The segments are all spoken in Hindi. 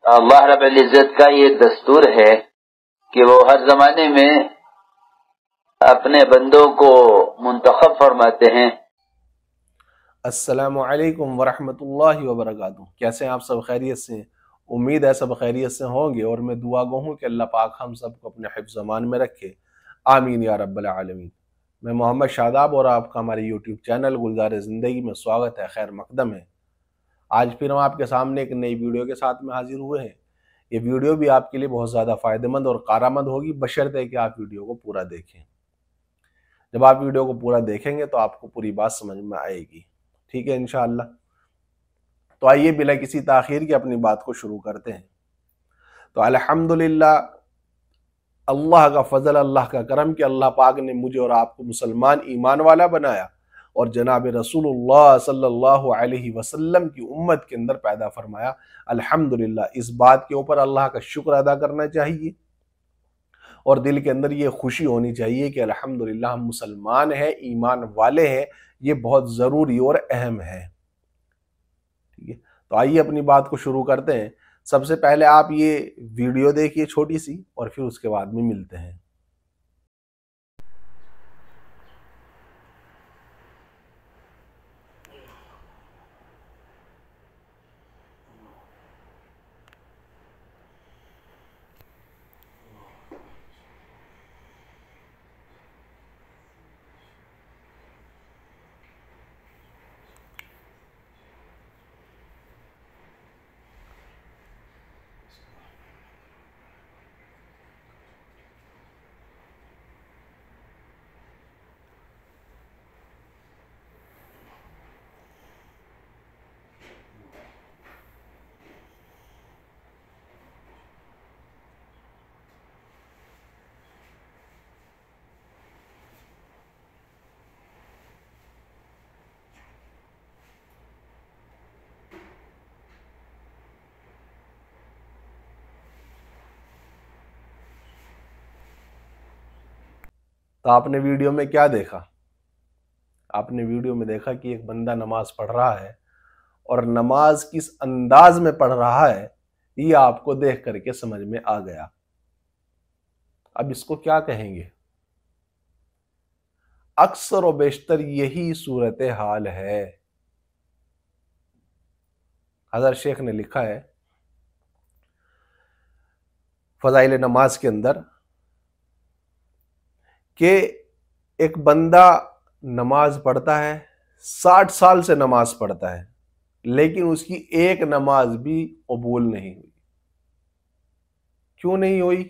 अल्लाह रब्बुल इज्जत का ये दस्तूर है कि वो हर जमाने में अपने बंदों को मुंतखब फरमाते हैं। अस्सलामु अलैकुम वरहमतुल्लाहि वबरकातुहू। कैसे हैं आप सब? खैरियत से हैं? उम्मीद है सब खैरियत से होंगे और मैं दुआ गो हूँ कि अल्लाह पाक हम सबको अपने हिफ्ज़ ज़मान में रखे। आमीन या रब्बल आलमीन। मैं मोहम्मद शादाब और आपका हमारे यूट्यूब चैनल गुलजार ज़िंदगी में स्वागत है, खैर मकदम है। आज फिर हम आपके सामने एक नई वीडियो के साथ में हाजिर हुए हैं। ये वीडियो भी आपके लिए बहुत ज़्यादा फ़ायदेमंद और कारआमद होगी, बशर्ते कि आप वीडियो को पूरा देखें। जब आप वीडियो को पूरा देखेंगे तो आपको पूरी बात समझ में आएगी, ठीक है इंशाअल्लाह। तो आइए बिना किसी ताखीर के अपनी बात को शुरू करते हैं। तो अल्हम्दुलिल्लाह, अल्लाह का फजल, अल्लाह का करम कि अल्लाह पाक ने मुझे और आपको मुसलमान ईमान वाला बनाया और जनाब रसूलुल्लाह सल्लल्लाहु अलैहि वसल्लम की उम्मत के अंदर पैदा फरमाया। अल्हम्दुलिल्लाह, इस बात के ऊपर अल्लाह का शुक्र अदा करना चाहिए और दिल के अंदर ये खुशी होनी चाहिए कि अल्हम्दुलिल्लाह हम मुसलमान हैं, ईमान वाले हैं। ये बहुत ज़रूरी और अहम है, ठीक है। तो आइए अपनी बात को शुरू करते हैं। सबसे पहले आप ये वीडियो देखिए छोटी सी, और फिर उसके बाद में मिलते हैं। तो आपने वीडियो में क्या देखा? आपने वीडियो में देखा कि एक बंदा नमाज पढ़ रहा है और नमाज किस अंदाज में पढ़ रहा है ये आपको देख करके समझ में आ गया। अब इसको क्या कहेंगे? अक्सर और बेशतर यही सूरत हाल है। हज़रत शेख ने लिखा है फजाइल नमाज के अंदर कि एक बंदा नमाज पढ़ता है, 60 साल से नमाज पढ़ता है, लेकिन उसकी एक नमाज भी कबूल नहीं हुई। क्यों नहीं हुई?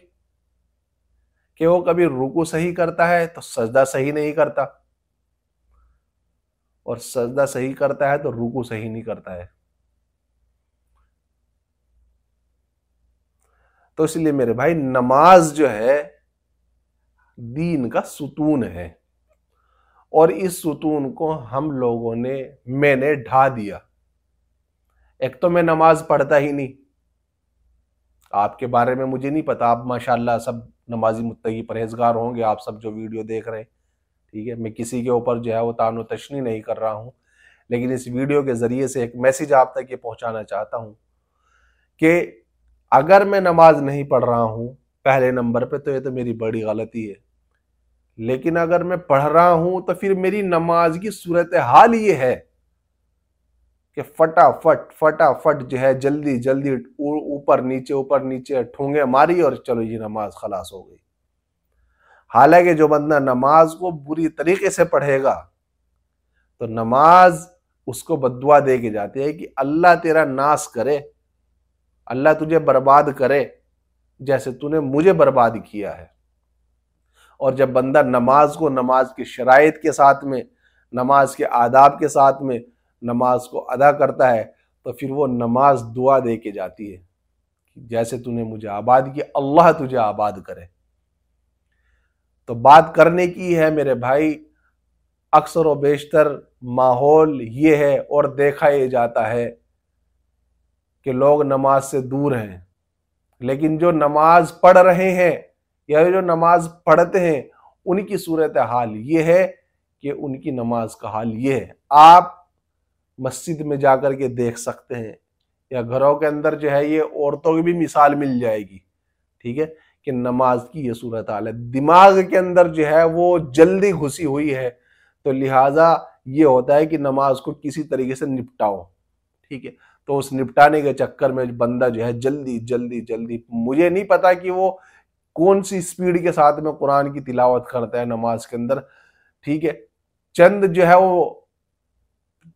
कि वो कभी रुकू सही करता है तो सजदा सही नहीं करता, और सजदा सही करता है तो रुकू सही नहीं करता है। तो इसलिए मेरे भाई, नमाज जो है दीन का सुतून है और इस सुतून को हम लोगों ने, मैंने ढा दिया। एक तो मैं नमाज पढ़ता ही नहीं, आपके बारे में मुझे नहीं पता, आप माशाल्लाह सब नमाजी मुत्तकी परहेजगार होंगे, आप सब जो वीडियो देख रहे हैं, ठीक है। मैं किसी के ऊपर जो है वो तानो तशनी नहीं कर रहा हूं, लेकिन इस वीडियो के जरिए से एक मैसेज आप तक ये पहुंचाना चाहता हूं कि अगर मैं नमाज नहीं पढ़ रहा हूं पहले नंबर पे तो ये तो मेरी बड़ी गलती है, लेकिन अगर मैं पढ़ रहा हूं तो फिर मेरी नमाज की सूरत हाल ये है कि फटाफट फटाफट जो है जल्दी जल्दी ऊपर नीचे ठूंगे मारी और चलो ये नमाज खलास हो गई। हालांकि जो बंदा नमाज को बुरी तरीके से पढ़ेगा तो नमाज उसको बद्दुआ दे के जाती है कि अल्लाह तेरा नाश करे, अल्लाह तुझे बर्बाद करे जैसे तूने मुझे बर्बाद किया है। और जब बंदा नमाज को नमाज की शराइत के साथ में, नमाज के आदाब के साथ में नमाज को अदा करता है तो फिर वो नमाज दुआ दे के जाती है जैसे तूने मुझे आबाद किया, अल्लाह तुझे आबाद करे। तो बात करने की है मेरे भाई, अक्सर व बेशतर माहौल ये है और देखा ये जाता है कि लोग नमाज से दूर हैं, लेकिन जो नमाज पढ़ रहे हैं या जो नमाज पढ़ते हैं उनकी सूरत हाल ये है कि उनकी नमाज का हाल ये है। आप मस्जिद में जाकर के देख सकते हैं या घरों के अंदर जो है ये औरतों की भी मिसाल मिल जाएगी, ठीक है, कि नमाज की ये सूरत हाल है। दिमाग के अंदर जो है वो जल्दी घुसी हुई है, तो लिहाजा ये होता है कि नमाज को किसी तरीके से निपटाओ, ठीक है। तो उस निपटाने के चक्कर में बंदा जो है जल्दी जल्दी जल्दी, मुझे नहीं पता कि वो कौन सी स्पीड के साथ में कुरान की तिलावत करता है नमाज के अंदर, ठीक है। चंद जो है वो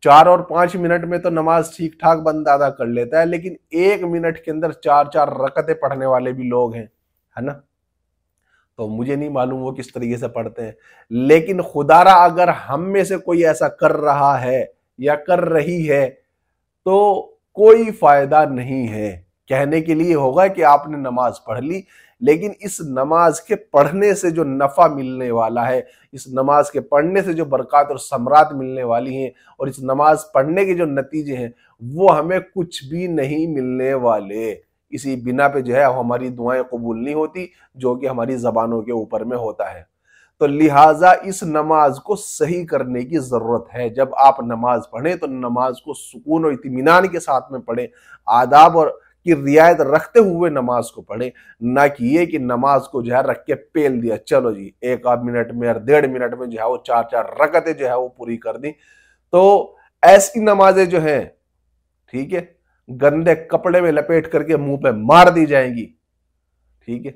4 और 5 मिनट में तो नमाज ठीक ठाक बंदा अदा कर लेता है, लेकिन 1 मिनट के अंदर 4-4 रकतें पढ़ने वाले भी लोग हैं, है ना। तो मुझे नहीं मालूम वो किस तरीके से पढ़ते हैं, लेकिन खुदारा अगर हम में से कोई ऐसा कर रहा है या कर रही है तो कोई फायदा नहीं है। कहने के लिए होगा कि आपने नमाज पढ़ ली, लेकिन इस नमाज के पढ़ने से जो नफा मिलने वाला है, इस नमाज के पढ़ने से जो बरकत और समरात मिलने वाली हैं, और इस नमाज पढ़ने के जो नतीजे हैं, वो हमें कुछ भी नहीं मिलने वाले। इसी बिना पे जो है हमारी दुआएं कबूल नहीं होती, जो कि हमारी जबानों के ऊपर में होता है। तो लिहाजा इस नमाज को सही करने की जरूरत है। जब आप नमाज पढ़ें तो नमाज को सुकून और इत्मीनान के साथ में पढ़ें, आदाब और की रियायत रखते हुए नमाज को पढ़ें, ना कि ये कि नमाज को जो है रख के पेल दिया, चलो जी 1 मिनट में और 1.5 मिनट में जो है वो 4-4 रकतें जो है वो पूरी कर दी। तो ऐसी नमाजें जो हैं, ठीक है, गंदे कपड़े में लपेट करके मुंह पे मार दी जाएंगी, ठीक है।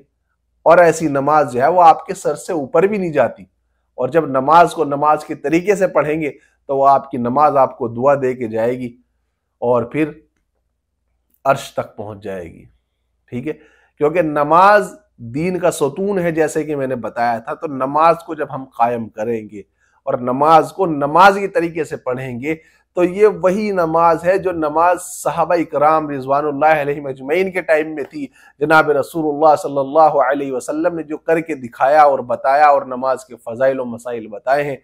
और ऐसी नमाज जो है वो आपके सर से ऊपर भी नहीं जाती। और जब नमाज को नमाज के तरीके से पढ़ेंगे तो वो आपकी नमाज आपको दुआ दे के जाएगी और फिर अर्श तक पहुंच जाएगी, ठीक है। क्योंकि नमाज दीन का सतून है, जैसे कि मैंने बताया था। तो नमाज को जब हम कायम करेंगे और नमाज को नमाज के तरीके से पढ़ेंगे, तो ये वही नमाज है जो नमाज सहाबा इकराम रिजवानुल्लाह अलैहिम अजमईन के टाइम में थी। जनाब रसूलुल्लाह सल्लल्लाहु अलैहि वसल्लम ने जो करके दिखाया और बताया और नमाज के फजाइल और मसाइल बताए हैं,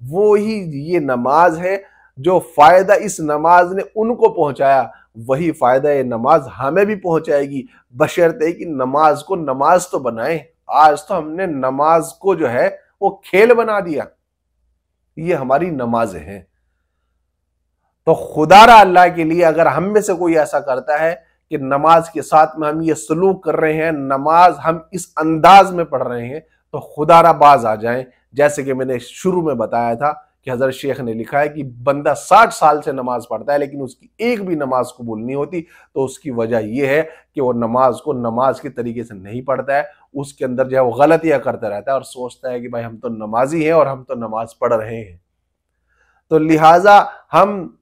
वो ही ये नमाज है। जो फायदा इस नमाज ने उनको पहुंचाया, वही फायदा ये नमाज हमें भी पहुंचाएगी, बशर्ते कि नमाज को नमाज तो बनाएं। आज तो हमने नमाज को जो है वो खेल बना दिया। ये हमारी नमाज है। तो खुदारा अल्लाह के लिए अगर हम में से कोई ऐसा करता है कि नमाज के साथ में हम ये सलूक कर रहे हैं, नमाज हम इस अंदाज में पढ़ रहे हैं, तो खुदारा बाज आ जाएं। जैसे कि मैंने शुरू में बताया था कि हजरत शेख ने लिखा है कि बंदा 60 साल से नमाज पढ़ता है लेकिन उसकी एक भी नमाज कबूल नहीं होती। तो उसकी वजह यह है कि वो नमाज को नमाज के तरीके से नहीं पढ़ता है। उसके अंदर जो है वो गलतियां करता रहता है और सोचता है कि भाई हम तो नमाजी हैं और हम तो नमाज पढ़ रहे हैं। तो लिहाजा हम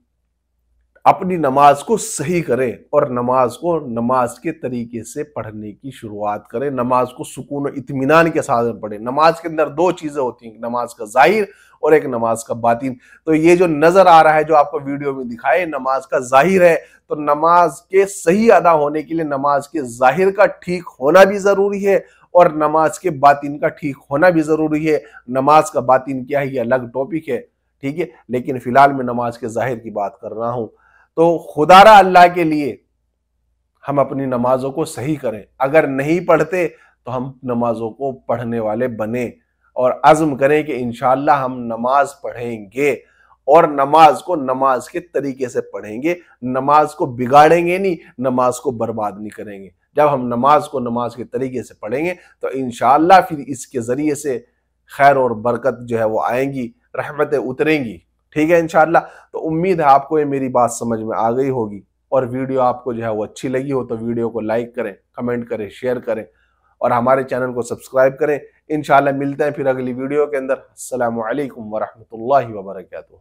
अपनी नमाज को सही करें और नमाज को नमाज के तरीके से पढ़ने की शुरुआत करें। नमाज को सुकून और इत्मीनान के साथ पढ़ें। नमाज के अंदर 2 चीजें होती हैं, नमाज का जाहिर और एक नमाज का बातिन। तो ये जो नजर आ रहा है, जो आपको वीडियो में दिखाए, नमाज का जाहिर है। तो नमाज के सही अदा होने के लिए नमाज के जाहिर का ठीक होना भी जरूरी है और नमाज के बातिन का ठीक होना भी जरूरी है। नमाज का बातिन क्या है, ये अलग टॉपिक है, ठीक है, लेकिन फिलहाल मैं नमाज के जाहिर की बात कर रहा हूं। तो खुदारा अल्लाह के लिए हम अपनी नमाजों को सही करें। अगर नहीं पढ़ते तो हम नमाजों को पढ़ने वाले बने और अज़्म करें कि इंशाअल्लाह हम नमाज पढ़ेंगे और नमाज को नमाज के तरीके से पढ़ेंगे। नमाज को बिगाड़ेंगे नहीं, नमाज को बर्बाद नहीं करेंगे। जब हम नमाज को नमाज के तरीके से पढ़ेंगे तो इंशाअल्लाह फिर इसके जरिए से खैर और बरकत जो है वो आएंगी, रहमतें उतरेंगी, ठीक है इंशाअल्लाह। तो उम्मीद है आपको ये मेरी बात समझ में आ गई होगी और वीडियो आपको जो है वो अच्छी लगी हो तो वीडियो को लाइक करें, कमेंट करें, शेयर करें और हमारे चैनल को सब्सक्राइब करें। इंशाअल्लाह मिलते हैं फिर अगली वीडियो के अंदर। अस्सलामु अलैकुम व रहमतुल्लाहि व बरकातुहू।